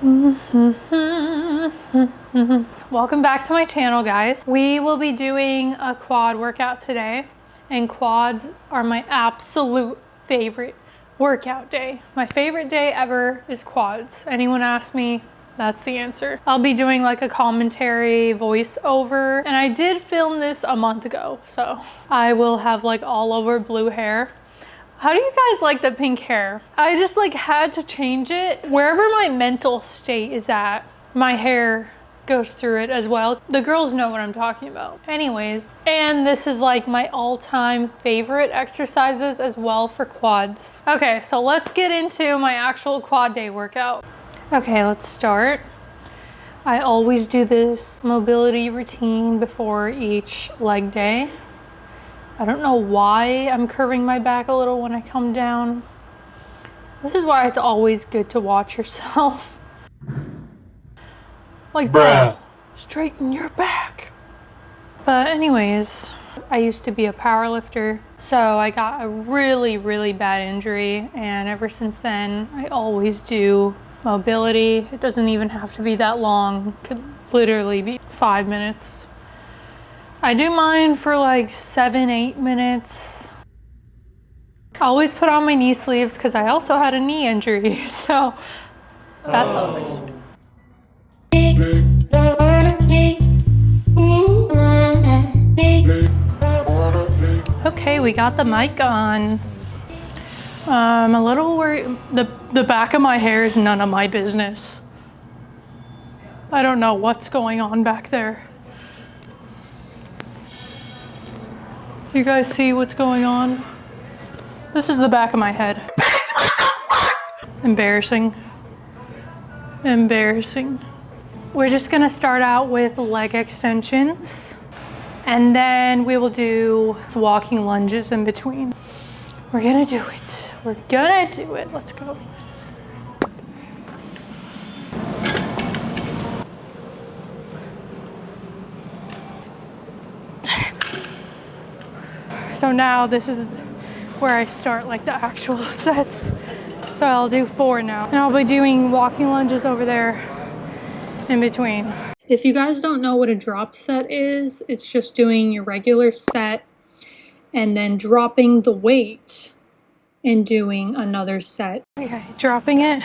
Welcome back to my channel, guys. We will be doing a quad workout today, and quads are my absolute favorite workout day. My favorite day ever is quads. Anyone ask me, that's the answer. I'll be doing like a commentary voiceover, and I did film this a month ago, so I will have like all over blue hair. How do you guys like the pink hair? I just like had to change it. Wherever my mental state is at, my hair goes through it as well. The girls know what I'm talking about. Anyways, and this is like my all-time favorite exercises as well for quads. Okay, so let's get into my actual quad day workout. Okay, let's start. I always do this mobility routine before each leg day. I don't know why I'm curving my back a little when I come down. This is why it's always good to watch yourself. Like, bro, straighten your back. But anyways, I used to be a power lifter, so I got a really, really bad injury, and ever since then, I always do mobility. It doesn't even have to be that long. It could literally be 5 minutes. I do mine for like 7-8 minutes. I always put on my knee sleeves because I also had a knee injury, so that sucks. Okay, we got the mic on. I'm a little worried. The back of my hair is none of my business. I don't know what's going on back there. You guys see what's going on? This is the back of my head. Embarrassing. Embarrassing. We're just gonna start out with leg extensions, and then we will do walking lunges in between. We're gonna do it. We're gonna do it. Let's go. So now this is where I start like the actual sets. So I'll do 4 now. And I'll be doing walking lunges over there in between. If you guys don't know what a drop set is, it's just doing your regular set and then dropping the weight and doing another set. Okay, dropping it.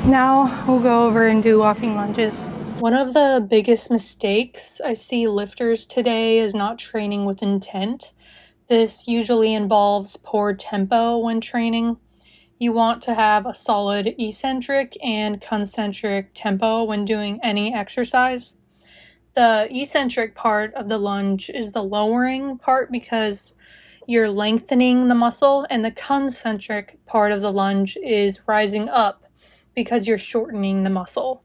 Now we'll go over and do walking lunges. One of the biggest mistakes I see lifters today is not training with intent. This usually involves poor tempo when training. You want to have a solid eccentric and concentric tempo when doing any exercise. The eccentric part of the lunge is the lowering part because you're lengthening the muscle, and the concentric part of the lunge is rising up because you're shortening the muscle.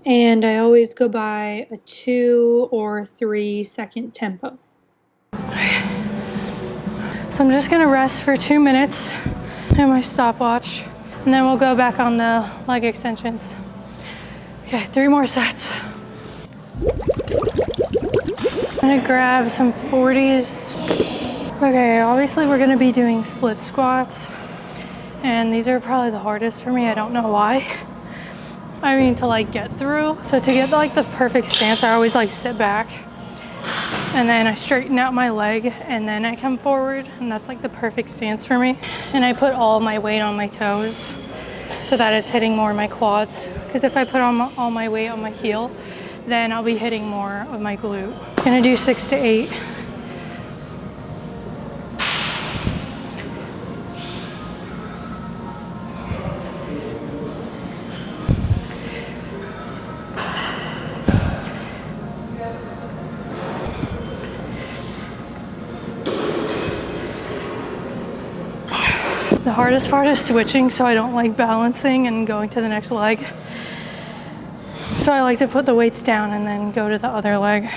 And I always go by a 2 or 3 second tempo. So I'm just gonna rest for 2 minutes in my stopwatch, and then we'll go back on the leg extensions. Okay, 3 more sets. I'm gonna grab some 40s. Okay, obviously we're gonna be doing split squats. And these are probably the hardest for me. I don't know why. I mean, to like get through. So to get like the perfect stance, I always like sit back, and then I straighten out my leg, and then I come forward, and that's like the perfect stance for me. And I put all my weight on my toes so that it's hitting more of my quads. Because if I put all my weight on my heel, then I'll be hitting more of my glute. I'm gonna do 6 to 8. The hardest part is switching, so I don't like balancing and going to the next leg. So I like to put the weights down and then go to the other leg.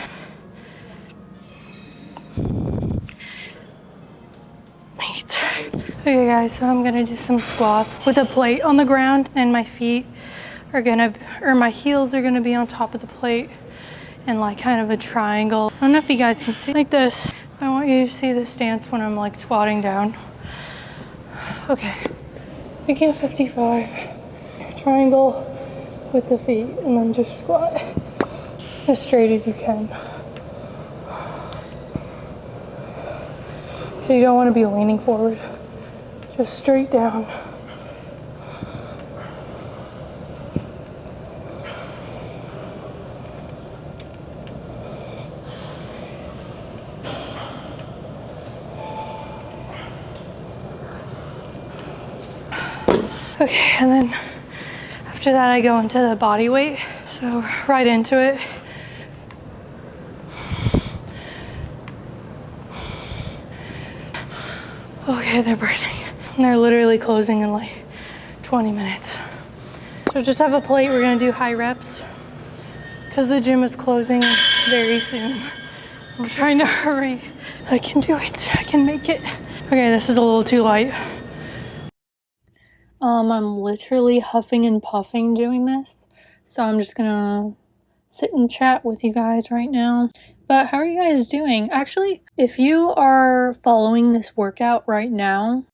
Okay guys, so I'm gonna do some squats with a plate on the ground, and my feet are gonna, or my heels are gonna be on top of the plate, in like kind of a triangle. I don't know if you guys can see like this. I want you to see this stance when I'm like squatting down. Okay, thinking of 55. Triangle with the feet and then just squat as straight as you can. So you don't want to be leaning forward, just straight down. Okay, and then after that I go into the body weight. So right into it. Okay, they're burning. And they're literally closing in like 20 minutes. So just have a plate, we're gonna do high reps because the gym is closing very soon. I'm trying to hurry. I can do it, I can make it. Okay, this is a little too light. I'm literally huffing and puffing doing this. So I'm just gonna sit and chat with you guys right now. But how are you guys doing? Actually, if you are following this workout right now,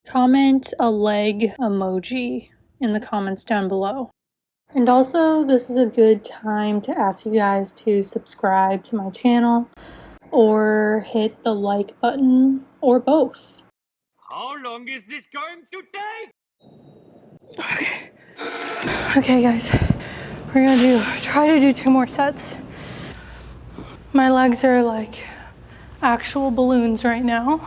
comment a leg emoji in the comments down below. And also, this is a good time to ask you guys to subscribe to my channel or hit the like button or both. How long is this going to take? Okay guys, we're gonna try to do 2 more sets. My legs are like actual balloons right now.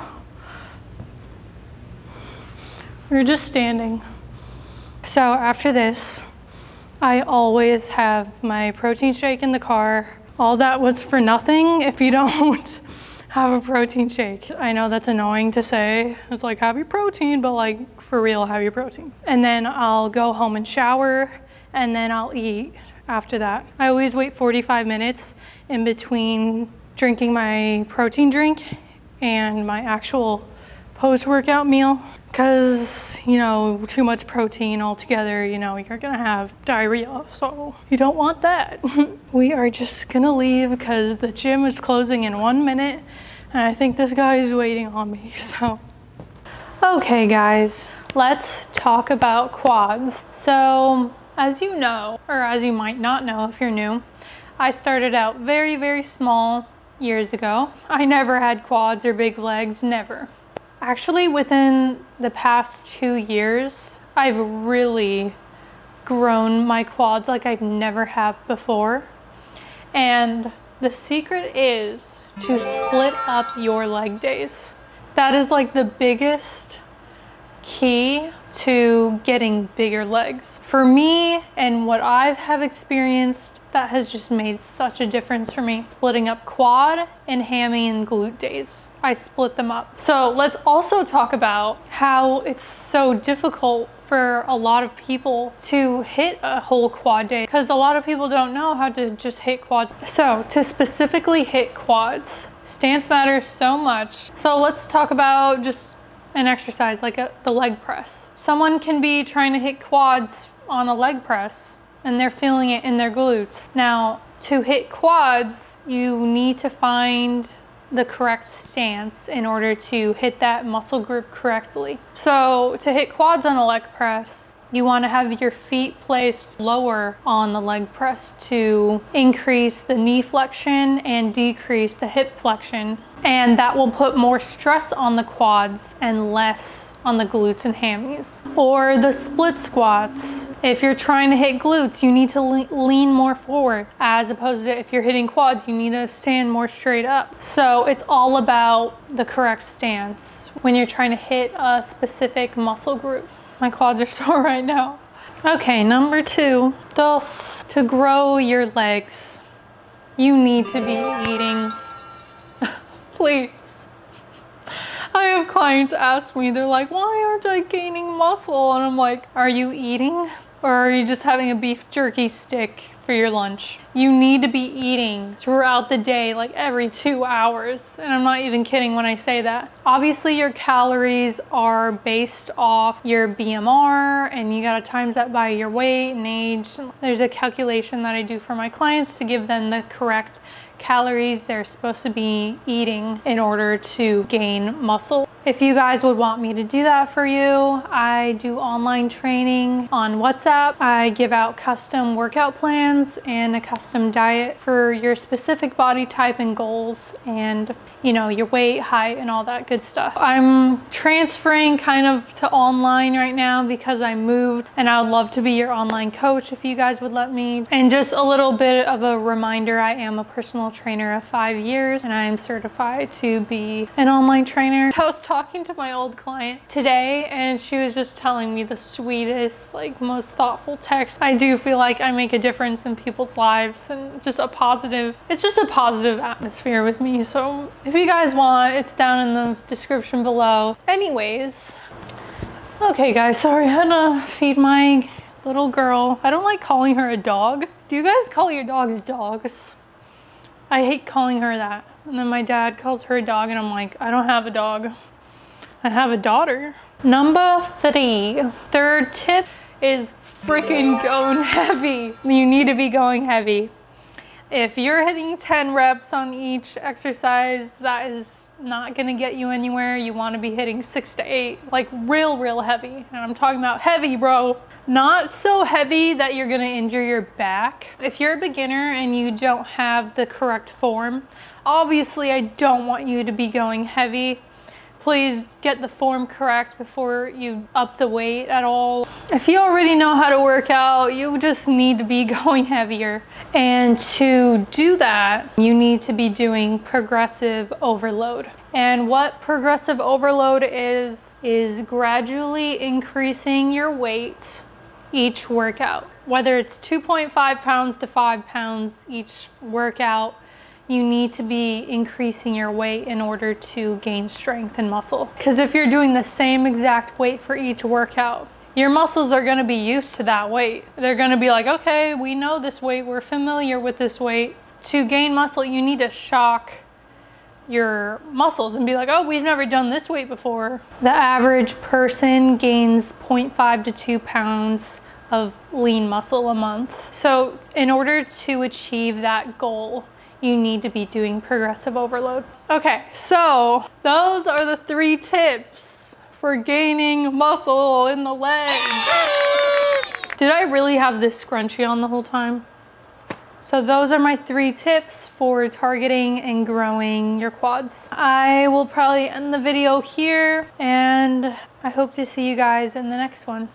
We're just standing. So after this, I always have my protein shake in the car. All that was for nothing if you don't have a protein shake. I know that's annoying to say. It's like, have your protein, but like for real, have your protein. And then I'll go home and shower, and then I'll eat after that. I always wait 45 minutes in between drinking my protein drink and my actual post-workout meal. Because, you know, too much protein altogether, you know, you're gonna have diarrhea, so you don't want that. We are just gonna leave because the gym is closing in 1 minute, and I think this guy is waiting on me, so. Okay guys, let's talk about quads. So, as you know, or as you might not know if you're new, I started out very, very small years ago. I never had quads or big legs, never. Actually, within the past 2 years, I've really grown my quads like I've never have before. And the secret is to split up your leg days. That is like the biggest key to getting bigger legs. For me and what I have experienced, that has just made such a difference for me. Splitting up quad and hammy and glute days. I split them up. So let's also talk about how it's so difficult for a lot of people to hit a whole quad day because a lot of people don't know how to just hit quads. So to specifically hit quads, stance matters so much. So let's talk about just an exercise like the leg press. Someone can be trying to hit quads on a leg press and they're feeling it in their glutes. Now, to hit quads, you need to find the correct stance in order to hit that muscle group correctly. So to hit quads on a leg press, you want to have your feet placed lower on the leg press to increase the knee flexion and decrease the hip flexion. And that will put more stress on the quads and less on the glutes and hammies. Or the split squats. If you're trying to hit glutes, you need to lean more forward, as opposed to if you're hitting quads, you need to stand more straight up. So it's all about the correct stance when you're trying to hit a specific muscle group. My quads are sore right now. Okay, number 2, dos. To grow your legs, you need to be eating. Please. I have clients ask me, they're like, why aren't I gaining muscle? And I'm like, are you eating? Or are you just having a beef jerky stick for your lunch? You need to be eating throughout the day, like every 2 hours. And I'm not even kidding when I say that. Obviously, your calories are based off your BMR, and you gotta times that by your weight and age. There's a calculation that I do for my clients to give them the correct calories they're supposed to be eating in order to gain muscle. If you guys would want me to do that for you, I do online training on WhatsApp. I give out custom workout plans and a custom diet for your specific body type and goals, and you know, your weight, height, and all that good stuff. I'm transferring kind of to online right now because I moved, and I would love to be your online coach if you guys would let me. And just a little bit of a reminder, I am a personal trainer of 5 years, and I am certified to be an online trainer. I was talking to my old client today, and she was just telling me the sweetest, like most thoughtful text. I do feel like I make a difference in people's lives, and just a positive, it's just a positive atmosphere with me. So if you guys want, it's down in the description below. Anyways, okay guys, sorry, I had to feed my little girl. I don't like calling her a dog. Do you guys call your dogs dogs? I hate calling her that. And then my dad calls her a dog, and I'm like, I don't have a dog. I have a daughter. Number 3, third tip is freaking going heavy. You need to be going heavy. If you're hitting 10 reps on each exercise, that is not gonna get you anywhere. You wanna be hitting 6 to 8, like real heavy. And I'm talking about heavy, bro. Not so heavy that you're gonna injure your back. If you're a beginner and you don't have the correct form, obviously I don't want you to be going heavy. Please get the form correct before you up the weight at all. If you already know how to work out, you just need to be going heavier. And to do that, you need to be doing progressive overload. And what progressive overload is gradually increasing your weight each workout. Whether it's 2.5 pounds to 5 pounds each workout, you need to be increasing your weight in order to gain strength and muscle. Because if you're doing the same exact weight for each workout, your muscles are going to be used to that weight. They're going to be like, okay, we know this weight, we're familiar with this weight. To gain muscle, you need to shock your muscles and be like, oh, we've never done this weight before. The average person gains 0.5 to 2 pounds of lean muscle a month. So in order to achieve that goal, you need to be doing progressive overload. Okay, so those are the 3 tips for gaining muscle in the legs. Did I really have this scrunchie on the whole time? So those are my 3 tips for targeting and growing your quads. I will probably end the video here, and I hope to see you guys in the next one.